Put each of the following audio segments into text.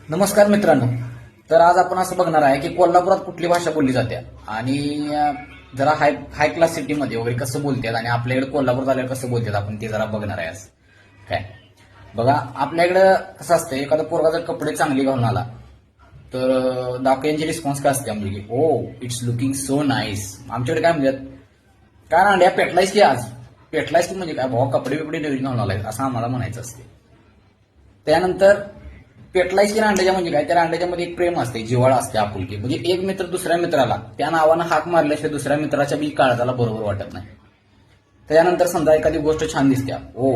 नमस्कार मित्रांनो. तर आज आपण असं बघणार आहे की कोल्हापुरात कुठली भाषा बोलली जाते आणि जरा हाय हाय क्लास सिटीमध्ये वगैरे कसं बोलतात आणि आपल्याकडे कोल्हापूरात आल्यावर कसं बोलतात आपण ते जरा बघणार आहे आज. काय बघा, आपल्याकडं कसं असतं, एखादा पोरगा जर कपडे चांगले घालून आला तर दाखव्यांची रिस्पॉन्स काय असते आमची, ओ इट्स लुकिंग सो नाईस. आमच्याकडे काय म्हणतात, काय रांड्या पेटलायस की आज, पेटलायस की म्हणजे काय भाऊ, कपडे बिपडे नवीन घालून आलाय असं आम्हाला म्हणायचं असते. त्यानंतर पेटलायस की रांड्याच्या म्हणजे काय, त्या रांड्याच्या मध्ये एक प्रेम असते, जिव्हाळा असते, आपुलकी. म्हणजे एक मित्र दुसऱ्या मित्राला त्या नावानं हाक मारल्याशिवाय दुसऱ्या मित्राच्या बी काळजाला बरोबर वाटत नाही. त्यानंतर समजा एखादी गोष्ट छान दिसते, oh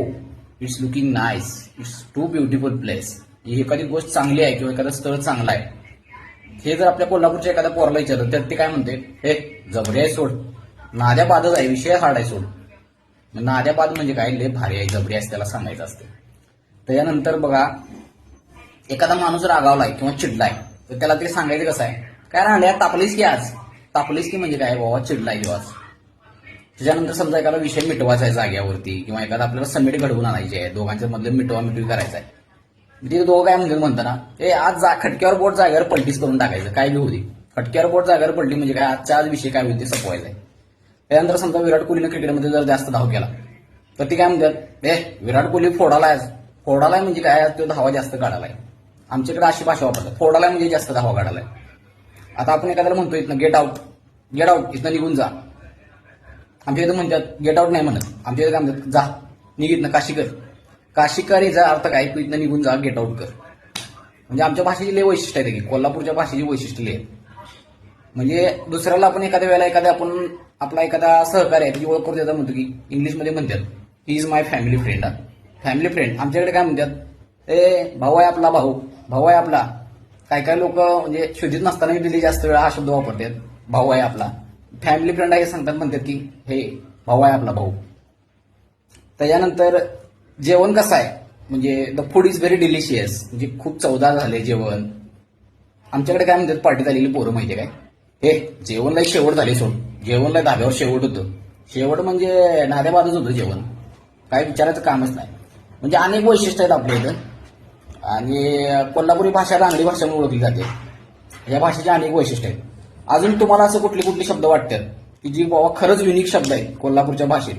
it's looking nice, it's too beautiful place. एखादी गोष्ट चांगली आहे किंवा एखादं स्थळ चांगलं आहे, हे जर आपल्या कोल्हापूरच्या एखाद्या पोराला विचारलं तर ते काय म्हणते, हे जबरी आहे सोड, नाद्या बादच आहे, विषय हार्ड आहे सोड. नाद्या बाद म्हणजे काय, लय भारी आहे, जबरी आहे त्याला सांगायचं असते. त्यानंतर बघा, एखादा माणूस रागावलाय किंवा चिडलाय तर त्याला ते सांगायचं कसं आहे, काय रांड्या तापलीस की आज, तापलीस की म्हणजे काय बाबा, चिडलाय किंवा आज. त्याच्यानंतर समजा एखादा विषय मिटवायचा आहे जाग्यावरती किंवा एखादा आपल्याला समिट घडवून आणायची आहे, दोघांच्या मधले मिटवी करायचा आहे. ते दोघं काय म्हणतात हे आज खटक्यावर बोट जागेवर पलटीच करून टाकायचं, काय बी होती. खटक्यावर बोट जागेवर पलटी म्हणजे काय, आजच्या आज विषय काय होईल ते संपवायचा आहे. त्यानंतर समजा विराट कोहलीनं क्रिकेटमध्ये जर जास्त धाव केला तर ती काय म्हणतात, विराट कोहली फोडालाय म्हणजे काय, तो धावा जास्त काढालाय. आमच्याकडे अशी भाषा वापरतात, फोडालाय म्हणजे जास्त धावा काढालाय. आता आपण एखाद्याला म्हणतो इथनं गेट आउट इथनं निघून जा, आमच्या इथं म्हणतात गेट आउट नाही म्हणत, आमच्या इथं काय म्हणतात, जा निघ इथनं, काशी कर याचा अर्थ काय, तू इथनं निघून जा, गेट आउट कर. म्हणजे आमच्या भाषेची लय वैशिष्ट्य आहे, कोल्हापूरच्या भाषेची वैशिष्ट्य लय. म्हणजे दुसऱ्याला आपण एखाद्या वेळेला आपण आपला एखादा सहकारी आहे त्याची ओळख करून देता, म्हणतो की इंग्लिशमध्ये म्हणतात he is my family friend. Family friend आमच्याकडे काय म्हणतात, भाऊ आहे आपला, भाऊ आहे आपला. काय काय लोक म्हणजे शोधित नसताना दिली जास्त वेळा हा शब्द वापरतात, भाऊ आहे आपला. फॅमिली फ्रेंड आहे सांगतात, म्हणतात की हे भाऊ आहे आपला भाऊ. त्याच्यानंतर जेवण कसं आहे, म्हणजे the food is very delicious, म्हणजे खूप चवदार झाले जेवण. आमच्याकडे काय म्हणतात, पार्टी झालेली पोरं माहितीये काय, जेवणला शेवट झाली सोड, जेवणला धाब्यावर शेवट होतं. शेवट म्हणजे नाद्याबादच होतं जेवण, काय विचारायचं कामच नाही. म्हणजे अनेक वैशिष्ट्य आहेत आपल्या इथं. आणि कोल्हापुरी भाषा रांगडी भाषा म्हणून ओळखली जाते. या भाषेचे अनेक वैशिष्ट्य आहेत. अजून तुम्हाला असं कुठले शब्द वाटतात की जी बाबा खरंच युनिक शब्द आहेत कोल्हापूरच्या भाषेत.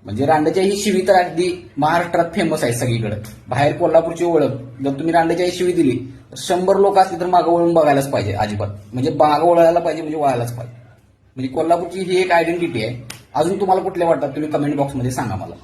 म्हणजे रांड्याच्या ही शिवी तर अगदी महाराष्ट्रात फेमस आहे सगळीकडे. बाहेर कोल्हापूरची ओळख, जर तुम्ही रांड्याच्या ही शिवी दिली तर 100 लोक असली तर मागं वळून बघायलाच पाहिजे, अजिबात म्हणजे मागं वळायला पाहिजे, म्हणजे वळायलाच पाहिजे. म्हणजे कोल्हापूरची ही एक आयडेंटिटी आहे. अजून तुम्हाला कुठले वाटतात तुम्ही कमेंट बॉक्समध्ये सांगा मला.